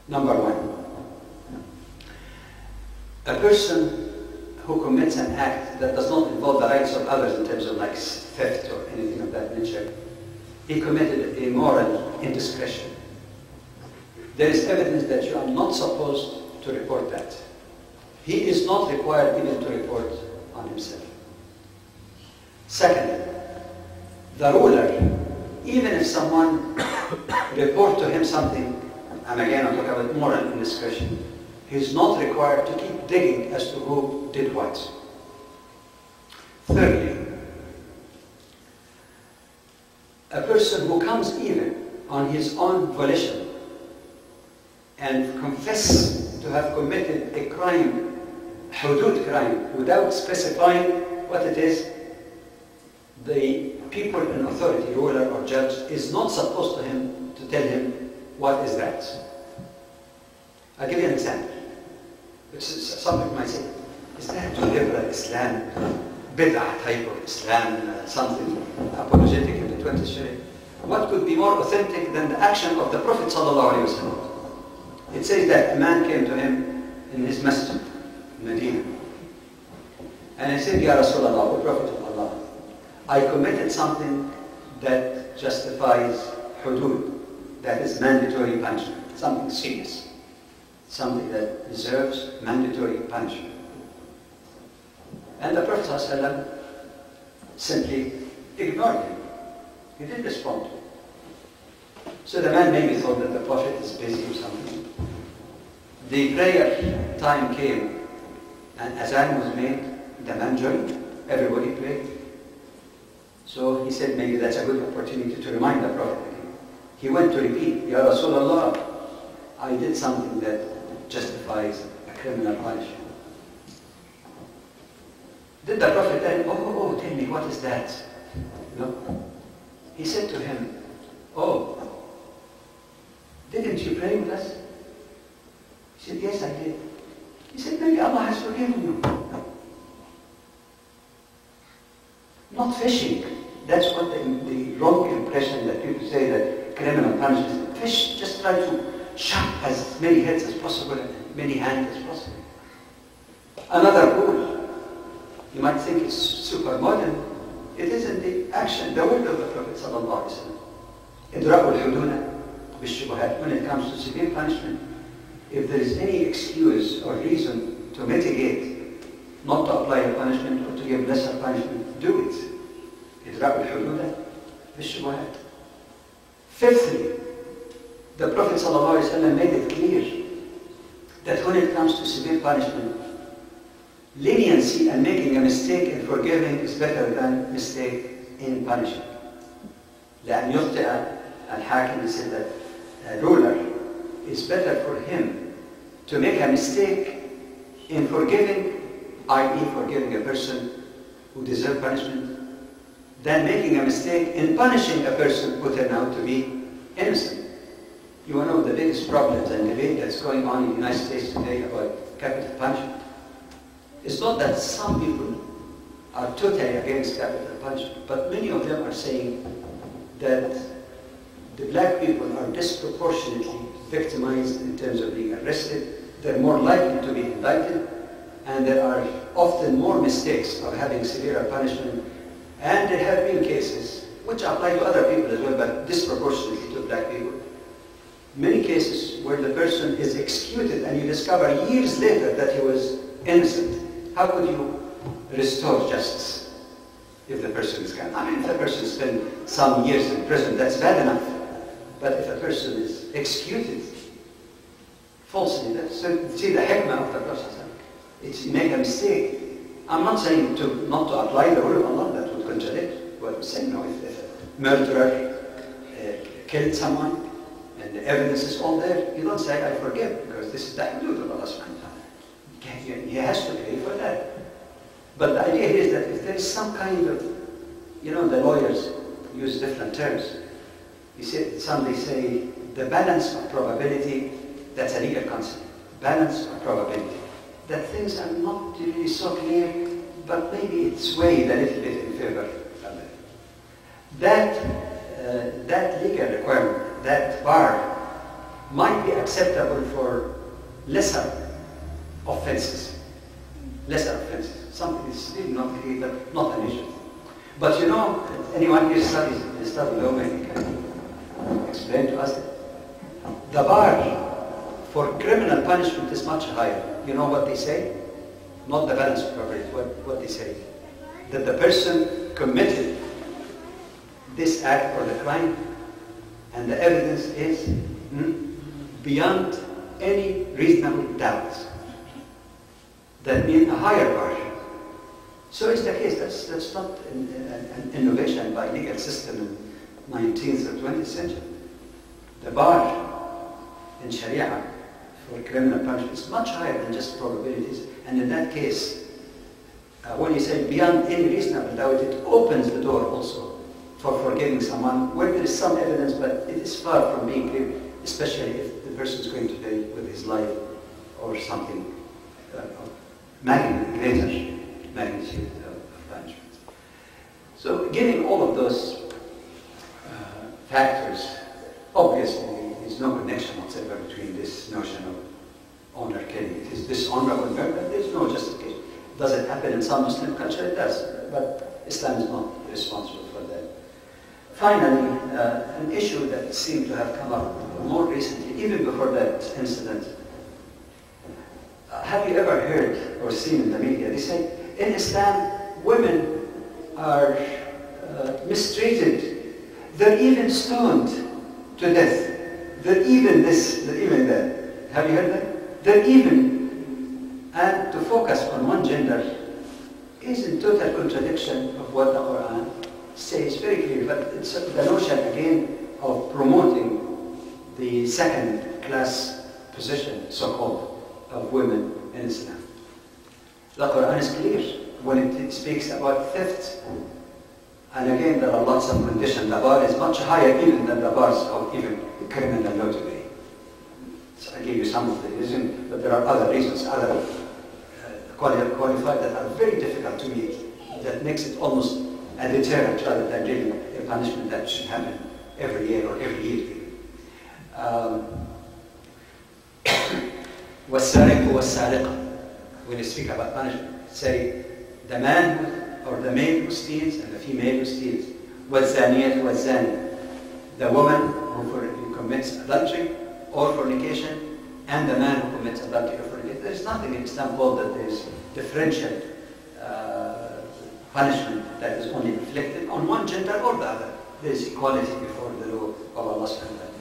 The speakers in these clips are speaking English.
Number one, a person who commits an act that does not involve the rights of others in terms of like theft or anything of that nature, he committed a moral indiscretion. There is evidence that you are not supposed to report that. He is not required even to report on himself. Second, the ruler, even if someone report to him something, and again I'm talking about moral indiscretion, he is not required to keep digging as to who did what. Thirdly, a person who comes even on his own volition and confess to have committed a crime, hudud crime, without specifying what it is, the people in authority, ruler or judge, is not supposed to tell him what is that. I'll give you an example. Some people might say, is that to liberal Islam, bid'ah type of Islam, something apologetic in the 20th century? What could be more authentic than the action of the Prophet ﷺ? It says that a man came to him in his masjid, Medina, and he said, Ya Rasulullah, O Prophet of Allah, I committed something that justifies hudud, that is mandatory punishment, something serious, something that deserves mandatory punishment. And the Prophet ﷺ simply ignored him. He didn't respond. So the man maybe thought that the Prophet is busy or something. The prayer time came, and azan was made, the man joined, everybody prayed. So he said maybe that's a good opportunity to remind the Prophet again. He went to repeat, Ya Rasulullah, I did something that justifies a criminal punishment. Did the Prophet tell him, oh, tell me, what is that? No. He said to him, oh, didn't you pray with us? He said, yes, I did. He said, maybe Allah has forgiven you. Not fishing. That's what the wrong impression that people say that criminal punishment. Fish, just try to shot as many heads as possible and many hands as possible. Another rule, you might think it's super modern. It is in the action, the word of the Prophet sallallahu alaihi wasallam. Idra'u al-huduna bil-shubuhat. When it comes to severe punishment, if there is any excuse or reason to mitigate, not to apply a punishment or to give lesser punishment, do it. Idra'u al-huduna bil-shubuhat. Fifthly, the Prophet ﷺ made it clear that when it comes to severe punishment, leniency and making a mistake in forgiving is better than mistake in punishing. لأن يخطئ الحاكم, he said that a ruler is better for him to make a mistake in forgiving, i.e. forgiving a person who deserves punishment, than making a mistake in punishing a person who turned out to be innocent. You know the biggest problems and debate that's going on in the United States today about capital punishment. It's not that some people are totally against capital punishment, but many of them are saying that the black people are disproportionately victimized in terms of being arrested. They're more likely to be indicted, and there are often more mistakes of having severe punishment. And there have been cases, which apply to other people as well, but disproportionately to black people. Many cases where the person is executed and you discover years later that he was innocent. How could you restore justice if the person is gone? I mean, if a person spends some years in prison, that's bad enough. But if a person is executed falsely, so see the hikmah of the process. It's you make a mistake. I'm not saying not to apply the rule of Allah, that would contradict what I'm saying. No, if a murderer killed someone, and the evidence is all there, you don't say, I forgive, because this is the hudud of Allah subhanahu wa ta'ala. He has to pay for that. But the idea is that if there is some kind of, the lawyers use different terms. Some they say, the balance of probability, that's a legal concept. Balance of probability. That things are not really so clear, but maybe it's weighed a little bit in favor of Allah. That legal requirement, that bar, might be acceptable for lesser offenses. Lesser offenses. Something is still not an issue. But you know, anyone here study law, maybe can explain to us that the bar for criminal punishment is much higher. You know what they say? Not the balance of probability, what they say. That the person committed this act or the crime, and the evidence is beyond any reasonable doubt. That means a higher bar. So it's the case. That's not an innovation by legal system in 19th or 20th century. The bar in Sharia for criminal punishment is much higher than just probabilities. And in that case, when you say beyond any reasonable doubt, it opens the door also for forgiving someone where there is some evidence, but it is far from being clear, especially if the person is going to pay with his life or something of greater magnitude of punishment. So given all of those factors, obviously there is no connection whatsoever between this notion of honor killing. It is dishonorable murder, there is no justification. Does it happen in some Muslim culture? It does, but Islam is not responsible for that. Finally, an issue that seemed to have come up more recently, even before that incident. Have you ever heard or seen in the media, they say, in Islam, women are mistreated. They're even stoned to death. They're even this, they're even that. Have you heard that? They're even. And to focus on one gender is in total contradiction of what the Quran says very clearly. But it's the notion, again, of promoting the second-class position, so-called, of women in Islam. The Quran is clear when it speaks about theft. And again, there are lots of conditions. The bar is much higher even than the bars of even criminal law today. So I gave you some of the reasons, but there are other reasons, other qualified that are very difficult to meet, that makes it almost a deterrent rather than really a punishment that should happen every year or every year. وَالسَّارِقُ وَالسَّارِقَةُ. When you speak about punishment, say the man or the male who steals and the female who steals. وَالزَّانِيَةُ وَالزَّانِي. The woman who commits adultery or fornication, and the man who commits adultery or fornication. There is nothing in Islam called that there is differential punishment that is only inflicted on one gender or the other. There is equality before the law of Allah subhanahu wa ta'ala.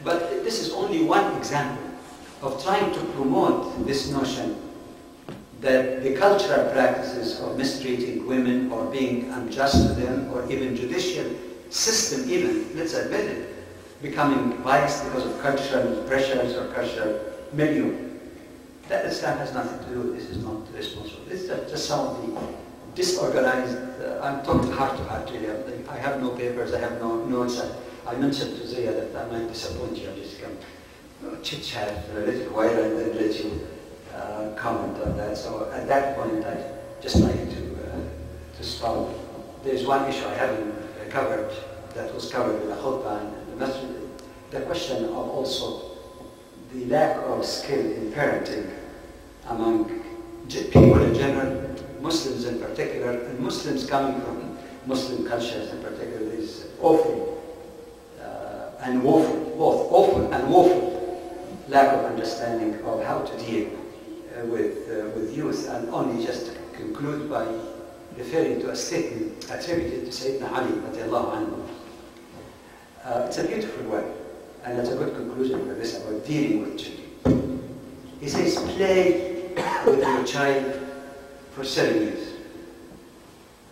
But this is only one example of trying to promote this notion that the cultural practices of mistreating women or being unjust to them, or even judicial system even, let's admit it, becoming biased because of cultural pressures or cultural milieu. That Islam has nothing to do with. This is not responsible. This is just some of the disorganized, I'm talking heart to heart really. I have no papers, I have no notes. I mentioned to Zia that I might disappoint you. I just come chit-chat for a little while and then let you comment on that. So at that point, I'd just like to stop. There's one issue I haven't covered that was covered in the khutbah and the masjid. The question of also the lack of skill in parenting among people in general, Muslims in particular, and Muslims coming from Muslim cultures in particular, is awful and woeful, both awful and woeful lack of understanding of how to deal with youth. And only just to conclude by referring to a statement attributed to Sayyidina Ali radiallahu anhu. It's a beautiful word, and that's a good conclusion for this about dealing with children. He says, play with your child for 7 years.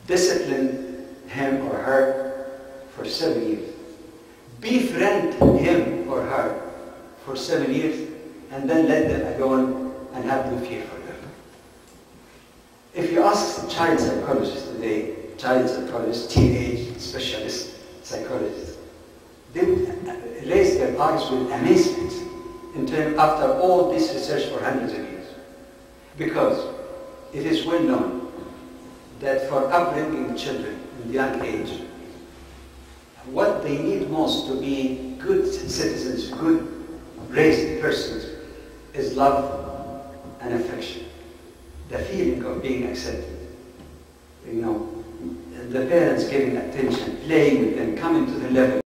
Discipline him or her for 7 years. Befriend him or her for 7 years, and then let them alone and have no fear for them. If you ask child psychologists today, child psychologists, teenage specialist psychologists, they would raise their eyes with amazement after all this research for hundreds of years. Because it is well known that for upbringing children in the young age, what they need most to be good citizens, good raised persons is love and affection. The feeling of being accepted. You know, the parents giving attention, playing with them, coming to the level